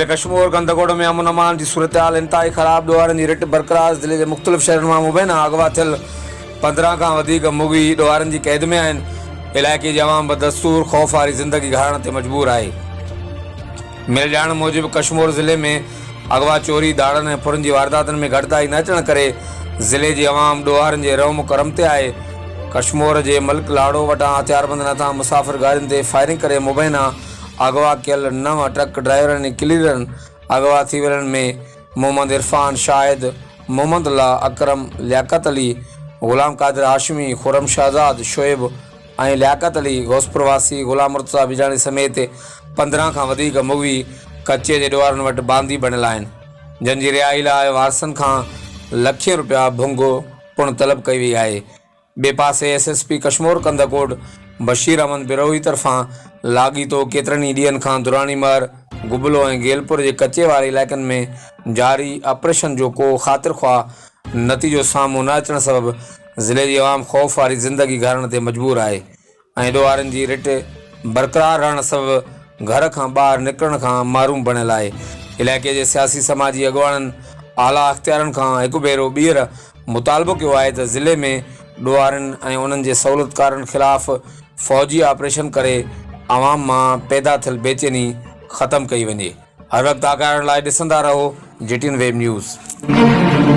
ज़िले कश्मीर कंदकोट में अमन अमान की सूरत हाल इंतहाई ख़राब। ॾोहारनि जी रिट बरक़रार। ज़िले के मुख़्तलिफ़ शहरनि मां मुबैना अगवा थियल 15 खां वधीक मुगी ॾोहारनि जी क़ैद में आहिनि। इलाइक़े जी अवाम बदस्तूर ख़ौफ़ वारी ज़िंदगी गारण ते मजबूर आहे। मिल ॼाण मूजिबि कश्मीर ज़िले में अगवा चोरी दाड़नि ऐं फुरनि जी वारदातुनि में घटिताई न अचण करे ज़िले जी अवाम ॾोहारनि जे रवम करम ते आहे। कश्मीर जे मलिक लाड़ो वटां हथियारबंद नथा मुसाफ़िर गाॾियुनि ते फायरिंग करे मुबैना अगवा कयल 9 ट्रक ड्राइवरनि ऐं क्लीनरनि अगवा थी वियलनि में मोहम्मद इरफान, शाहिद, मोहम्मद अल्लाह, अकरम, लियाकत अली, ग़ुलाम कादिर हाशमी, खुरम शहज़ाद, शोएब ऐं लियाकत अली, गौसपुर वासी ग़ुलाम मुर्तज़ा बिजाणी समेत 15 खां वधीक मुगी कचे जे ॾोहारनि वटि बांदी बणियल आहिनि, जंहिं जी रिहाई लाइ वारसनि खां लखें रुपया भुंगो पिणु तलब कई वई आहे। ॿिए पासे SSP कश्मीर कंदकोट बशीर अहमद बिरोही तरफ़ां लाॻीतो केतिरनि ई ॾींहंनि खां दुरानीमर, गुबलो ऐं गेलपुर जे कचे वारे इलाइक़नि में जारी ऑपरेशन जो को ख़ातिर ख़्वाह नतीजो साम्हूं न अचण सबबि ज़िले जी अवाम ख़ौफ़ वारी ज़िंदगी गारण ते मजबूर आहे ऐं ॾोहारनि जी रिट बरक़रार रहण सबबि घर खां ॿाहिरि निकिरण खां मारूम बणियल आहे। इलाइक़े जे सियासी समाजी अॻुवाननि आला अख़्तियारनि खां हिकु भेरो ॿीहर मुतालबो कयो आहे त ज़िले में ॾोहारनि ऐं उन्हनि जे सहूलियतकारनि ख़िलाफ़ फ़ौजी ऑपरेशन करे अवाम मां पैदा थियल बेचैनी ख़तमु कई वञे। हर वक़्तु आगाहण लाइ ॾिसंदा रहो GTN वेब न्यूज़।